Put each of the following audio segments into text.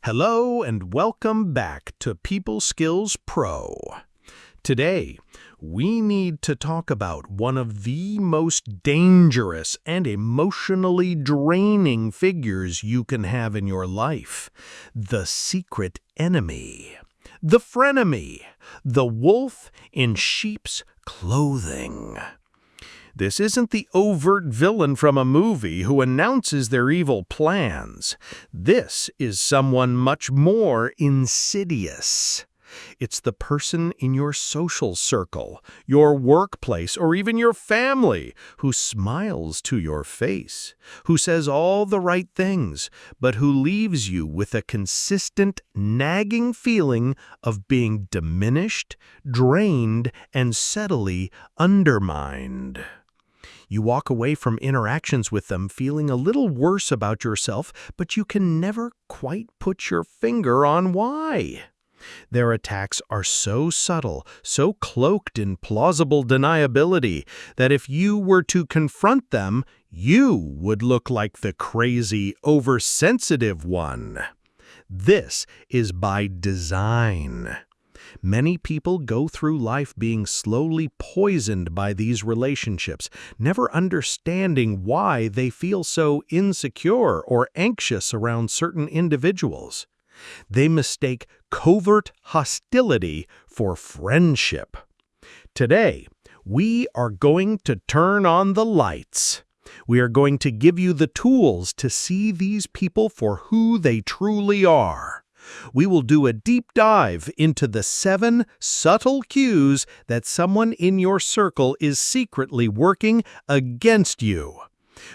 Hello and welcome back to People Skills Pro. Today, we need to talk about one of the most dangerous and emotionally draining figures you can have in your life, the secret enemy, the frenemy, the wolf in sheep's clothing. This isn't the overt villain from a movie who announces their evil plans. This is someone much more insidious. It's the person in your social circle, your workplace, or even your family who smiles to your face, who says all the right things, but who leaves you with a consistent, nagging feeling of being diminished, drained, and subtly undermined. You walk away from interactions with them feeling a little worse about yourself, but you can never quite put your finger on why. Their attacks are so subtle, so cloaked in plausible deniability, that if you were to confront them, you would look like the crazy, oversensitive one. This is by design. Many people go through life being slowly poisoned by these relationships, never understanding why they feel so insecure or anxious around certain individuals. They mistake covert hostility for friendship. Today, we are going to turn on the lights. We are going to give you the tools to see these people for who they truly are. We will do a deep dive into the 7 subtle cues that someone in your circle is secretly working against you.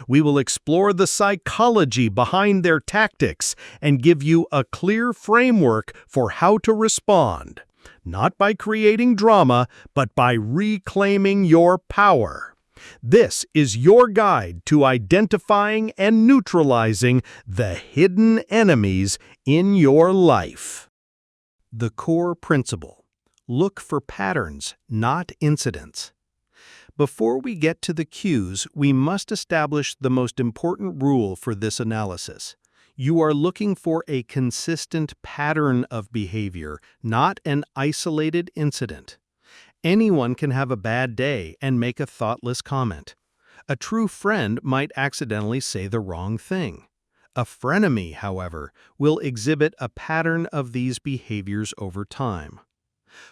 We will explore the psychology behind their tactics and give you a clear framework for how to respond, not by creating drama, but by reclaiming your power. This is your guide to identifying and neutralizing the hidden enemies in your life. The core principle: look for patterns, not incidents. Before we get to the cues, we must establish the most important rule for this analysis. You are looking for a consistent pattern of behavior, not an isolated incident. Anyone can have a bad day and make a thoughtless comment. A true friend might accidentally say the wrong thing. A frenemy, however, will exhibit a pattern of these behaviors over time.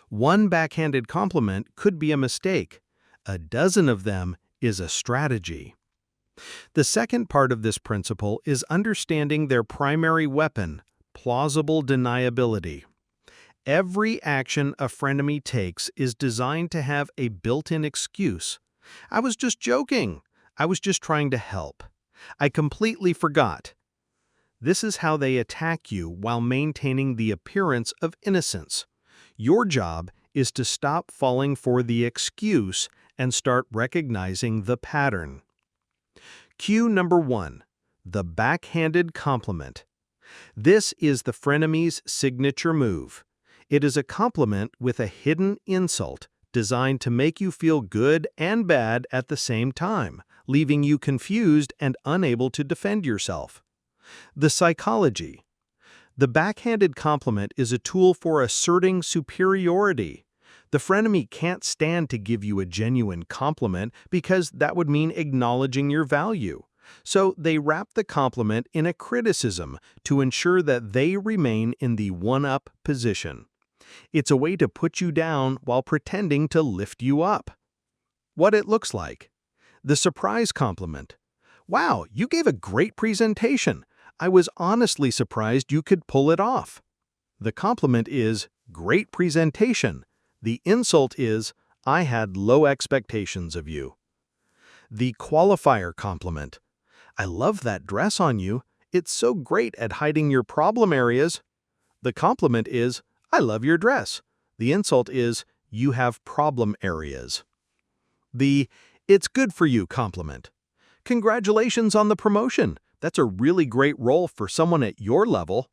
One backhanded compliment could be a mistake. A dozen of them is a strategy. The second part of this principle is understanding their primary weapon, plausible deniability. Every action a frenemy takes is designed to have a built-in excuse. I was just joking. I was just trying to help. I completely forgot. This is how they attack you while maintaining the appearance of innocence. Your job is to stop falling for the excuse and start recognizing the pattern. Cue number 1, the backhanded compliment. This is the frenemy's signature move. It is a compliment with a hidden insult designed to make you feel good and bad at the same time, leaving you confused and unable to defend yourself. The psychology. The backhanded compliment is a tool for asserting superiority. The frenemy can't stand to give you a genuine compliment because that would mean acknowledging your value. So they wrap the compliment in a criticism to ensure that they remain in the one-up position. It's a way to put you down while pretending to lift you up. What it looks like. The surprise compliment. Wow, you gave a great presentation. I was honestly surprised you could pull it off. The compliment is, great presentation. The insult is, I had low expectations of you. The qualifier compliment. I love that dress on you. It's so great at hiding your problem areas. The compliment is, I love your dress. The insult is, you have problem areas. The it's good for you compliment. Congratulations on the promotion. That's a really great role for someone at your level.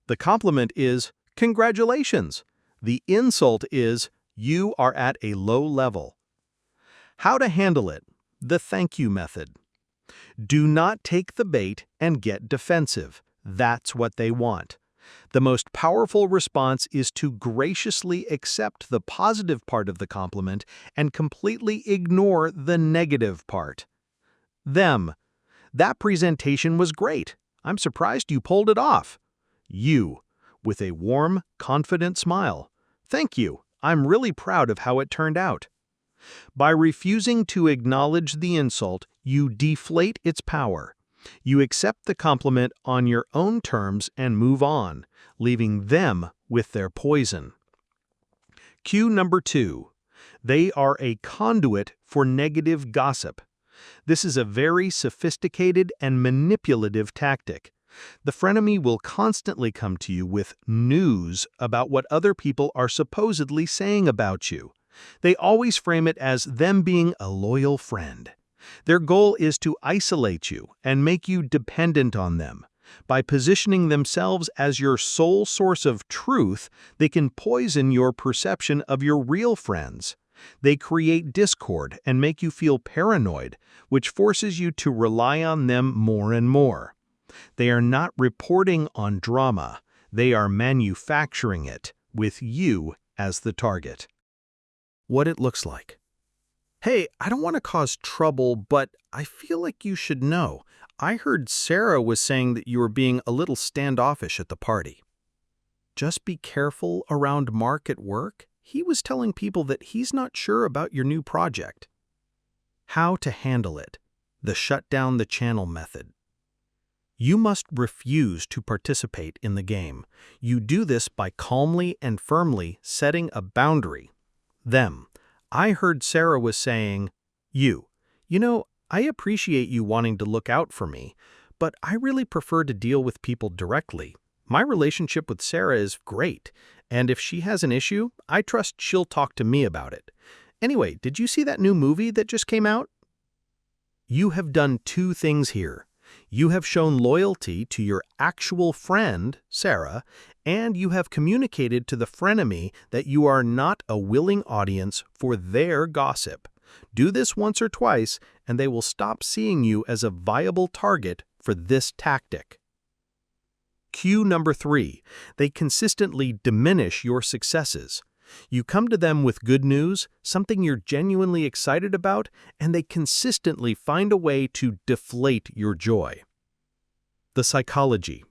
The compliment is, congratulations. The insult is, you are at a low level. How to handle it. The thank you method. Do not take the bait and get defensive. That's what they want. The most powerful response is to graciously accept the positive part of the compliment and completely ignore the negative part. Them. That presentation was great. I'm surprised you pulled it off. You, with a warm, confident smile. Thank you. I'm really proud of how it turned out. By refusing to acknowledge the insult, you deflate its power. You accept the compliment on your own terms and move on, leaving them with their poison. Cue number 2. They are a conduit for negative gossip. This is a very sophisticated and manipulative tactic. The frenemy will constantly come to you with news about what other people are supposedly saying about you. They always frame it as them being a loyal friend. Their goal is to isolate you and make you dependent on them. By positioning themselves as your sole source of truth, they can poison your perception of your real friends. They create discord and make you feel paranoid, which forces you to rely on them more and more. They are not reporting on drama. They are manufacturing it, with you as the target. What it looks like. Hey, I don't want to cause trouble, but I feel like you should know. I heard Sarah was saying that you were being a little standoffish at the party. Just be careful around Mark at work. He was telling people that he's not sure about your new project. How to handle it. The shut down the channel method. You must refuse to participate in the game. You do this by calmly and firmly setting a boundary. Them. I heard Sarah was saying, you know, I appreciate you wanting to look out for me, but I really prefer to deal with people directly. My relationship with Sarah is great, and if she has an issue, I trust she'll talk to me about it. Anyway, did you see that new movie that just came out? You have done 2 things here. You have shown loyalty to your actual friend, Sarah, and you have communicated to the frenemy that you are not a willing audience for their gossip. Do this once or twice, and they will stop seeing you as a viable target for this tactic. Cue number 3. They consistently diminish your successes. You come to them with good news, something you're genuinely excited about, and they consistently find a way to deflate your joy. The psychology.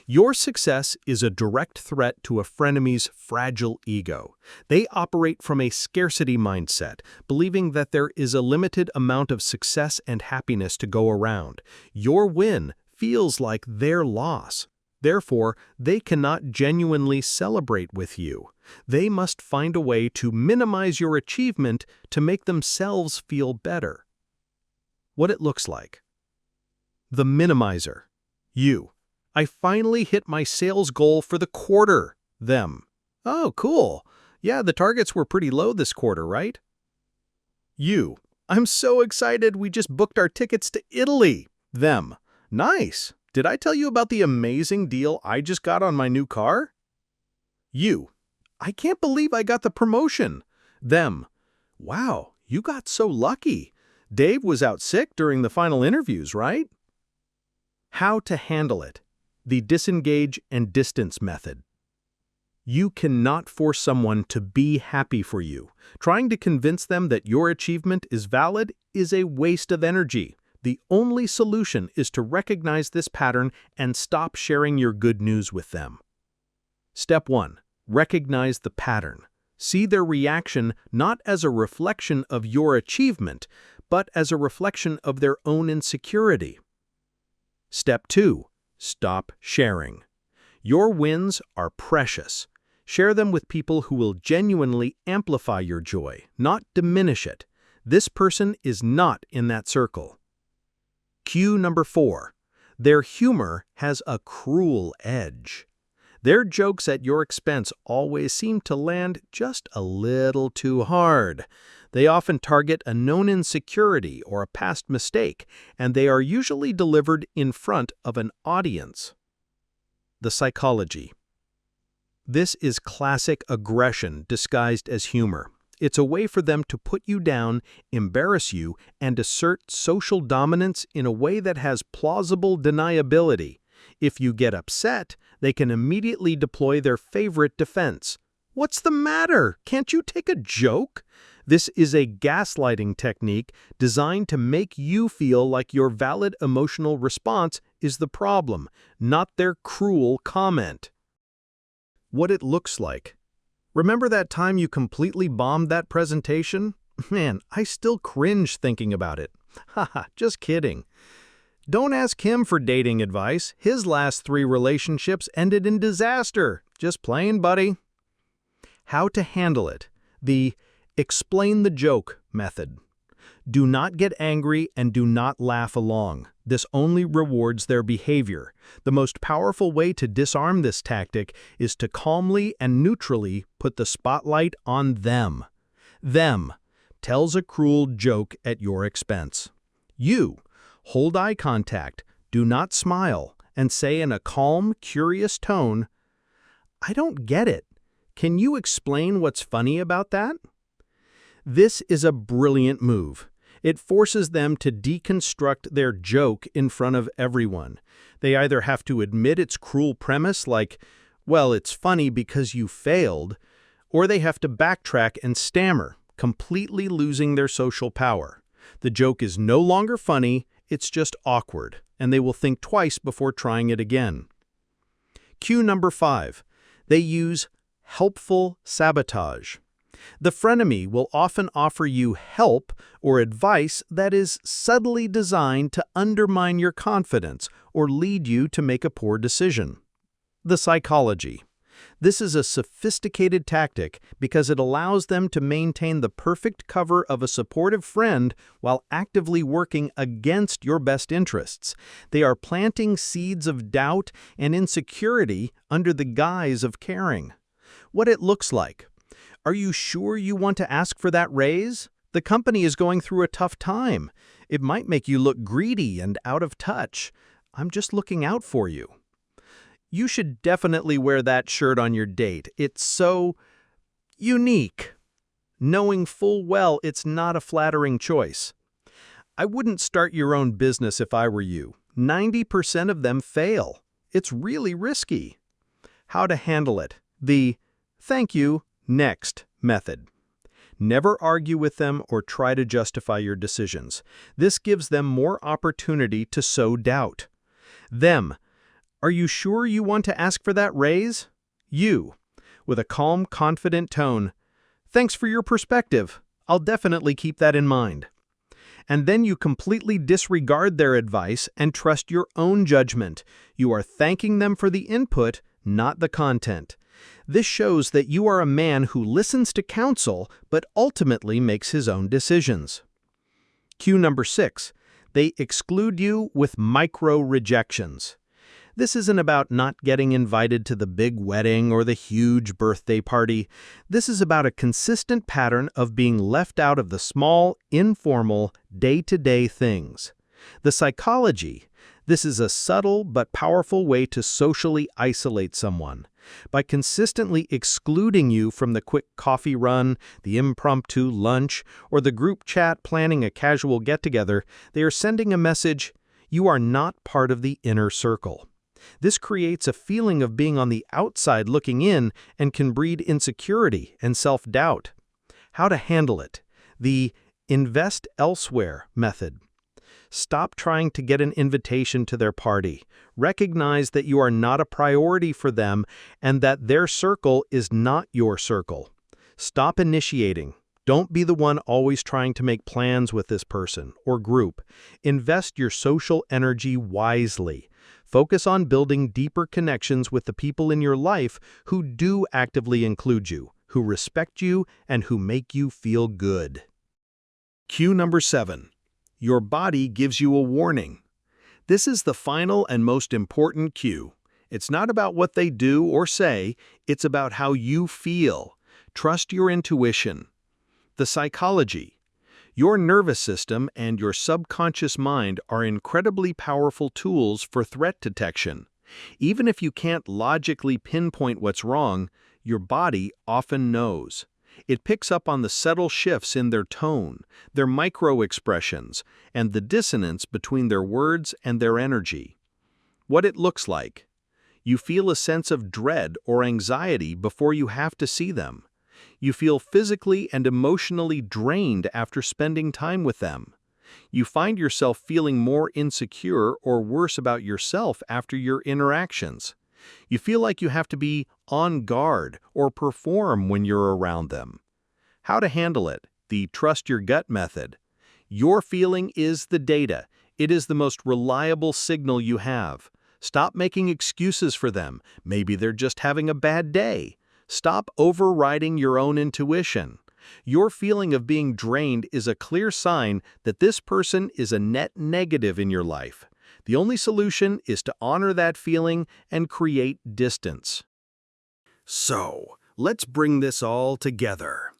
Your success is a direct threat to a frenemy's fragile ego. They operate from a scarcity mindset, believing that there is a limited amount of success and happiness to go around. Your win feels like their loss. Therefore, they cannot genuinely celebrate with you. They must find a way to minimize your achievement to make themselves feel better. What it looks like. The minimizer. You. I finally hit my sales goal for the quarter. Them. Oh, cool. Yeah, the targets were pretty low this quarter, right? You. I'm so excited we just booked our tickets to Italy. Them. Nice. Did I tell you about the amazing deal I just got on my new car? You. I can't believe I got the promotion. Them. Wow, you got so lucky. Dave was out sick during the final interviews, right? How to handle it. The disengage and distance method. You cannot force someone to be happy for you. Trying to convince them that your achievement is valid is a waste of energy. The only solution is to recognize this pattern and stop sharing your good news with them. Step 1. Recognize the pattern. See their reaction not as a reflection of your achievement, but as a reflection of their own insecurity. Step 2. Stop sharing. Your wins are precious. Share them with people who will genuinely amplify your joy, not diminish it. This person is not in that circle. Cue number 4. Their humor has a cruel edge. Their jokes at your expense always seem to land just a little too hard. They often target a known insecurity or a past mistake, and they are usually delivered in front of an audience. The psychology. This is classic aggression disguised as humor. It's a way for them to put you down, embarrass you, and assert social dominance in a way that has plausible deniability. If you get upset, they can immediately deploy their favorite defense. "What's the matter? Can't you take a joke?" This is a gaslighting technique designed to make you feel like your valid emotional response is the problem, not their cruel comment. What it looks like. Remember that time you completely bombed that presentation? Man, I still cringe thinking about it. Haha, just kidding. Don't ask him for dating advice. His last 3 relationships ended in disaster. Just plain, buddy. How to handle it. The explain the joke method. Do not get angry and do not laugh along. This only rewards their behavior. The most powerful way to disarm this tactic is to calmly and neutrally put the spotlight on them. Them tells a cruel joke at your expense. You hold eye contact, do not smile, and say in a calm, curious tone, "I don't get it. Can you explain what's funny about that?" This is a brilliant move. It forces them to deconstruct their joke in front of everyone. They either have to admit its cruel premise like, "Well, it's funny because you failed," or they have to backtrack and stammer, completely losing their social power. The joke is no longer funny, it's just awkward, and they will think twice before trying it again. Cue number 5. They use helpful sabotage. The frenemy will often offer you help or advice that is subtly designed to undermine your confidence or lead you to make a poor decision. The psychology. This is a sophisticated tactic because it allows them to maintain the perfect cover of a supportive friend while actively working against your best interests. They are planting seeds of doubt and insecurity under the guise of caring. What it looks like. Are you sure you want to ask for that raise? The company is going through a tough time. It might make you look greedy and out of touch. I'm just looking out for you. You should definitely wear that shirt on your date. It's so unique, knowing full well it's not a flattering choice. I wouldn't start your own business if I were you. 90% of them fail. It's really risky. How to handle it. The thank you, next method. Never argue with them or try to justify your decisions. This gives them more opportunity to sow doubt. Them. Are you sure you want to ask for that raise? You. With a calm, confident tone. Thanks for your perspective. I'll definitely keep that in mind. And then you completely disregard their advice and trust your own judgment. You are thanking them for the input, not the content. This shows that you are a man who listens to counsel but ultimately makes his own decisions. Cue number 6. They exclude you with micro-rejections. This isn't about not getting invited to the big wedding or the huge birthday party. This is about a consistent pattern of being left out of the small, informal, day-to-day things. The psychology. This is a subtle but powerful way to socially isolate someone. By consistently excluding you from the quick coffee run, the impromptu lunch, or the group chat planning a casual get-together, they are sending a message, you are not part of the inner circle. This creates a feeling of being on the outside looking in and can breed insecurity and self-doubt. How to handle it. The invest elsewhere method. Stop trying to get an invitation to their party. Recognize that you are not a priority for them and that their circle is not your circle. Stop initiating. Don't be the one always trying to make plans with this person or group. Invest your social energy wisely. Focus on building deeper connections with the people in your life who do actively include you, who respect you, and who make you feel good. Cue number 7. Your body gives you a warning. This is the final and most important cue. It's not about what they do or say, it's about how you feel. Trust your intuition. The psychology. Your nervous system and your subconscious mind are incredibly powerful tools for threat detection. Even if you can't logically pinpoint what's wrong, your body often knows. It picks up on the subtle shifts in their tone, their micro-expressions, and the dissonance between their words and their energy. What it looks like. You feel a sense of dread or anxiety before you have to see them. You feel physically and emotionally drained after spending time with them. You find yourself feeling more insecure or worse about yourself after your interactions. You feel like you have to be on guard or perform when you're around them. How to handle it? The trust your gut method. Your feeling is the data. It is the most reliable signal you have. Stop making excuses for them. Maybe they're just having a bad day. Stop overriding your own intuition. Your feeling of being drained is a clear sign that this person is a net negative in your life. The only solution is to honor that feeling and create distance. So, let's bring this all together.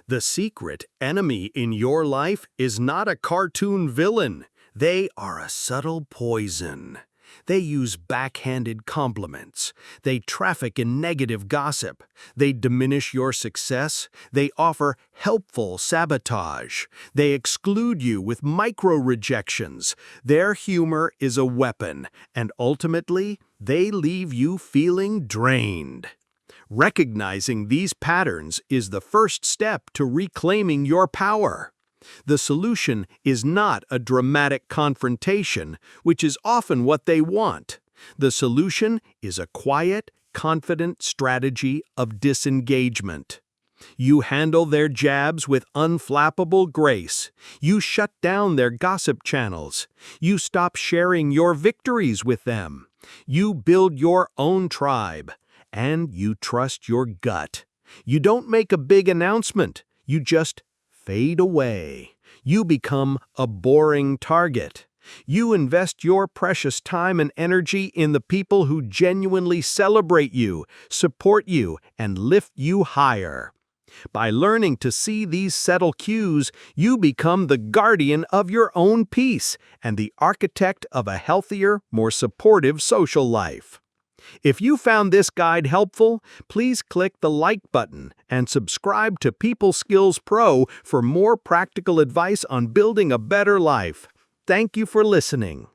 The secret enemy in your life is not a cartoon villain. They are a subtle poison. They use backhanded compliments. They traffic in negative gossip. They diminish your success. They offer helpful sabotage. They exclude you with micro-rejections. Their humor is a weapon, and ultimately, they leave you feeling drained. Recognizing these patterns is the first step to reclaiming your power. The solution is not a dramatic confrontation, which is often what they want. The solution is a quiet, confident strategy of disengagement. You handle their jabs with unflappable grace. You shut down their gossip channels. You stop sharing your victories with them. You build your own tribe. And you trust your gut. You don't make a big announcement. You just fade away. You become a boring target. You invest your precious time and energy in the people who genuinely celebrate you, support you, and lift you higher. By learning to see these subtle cues, you become the guardian of your own peace and the architect of a healthier, more supportive social life. If you found this guide helpful, please click the like button and subscribe to People Skills Pro for more practical advice on building a better life. Thank you for listening.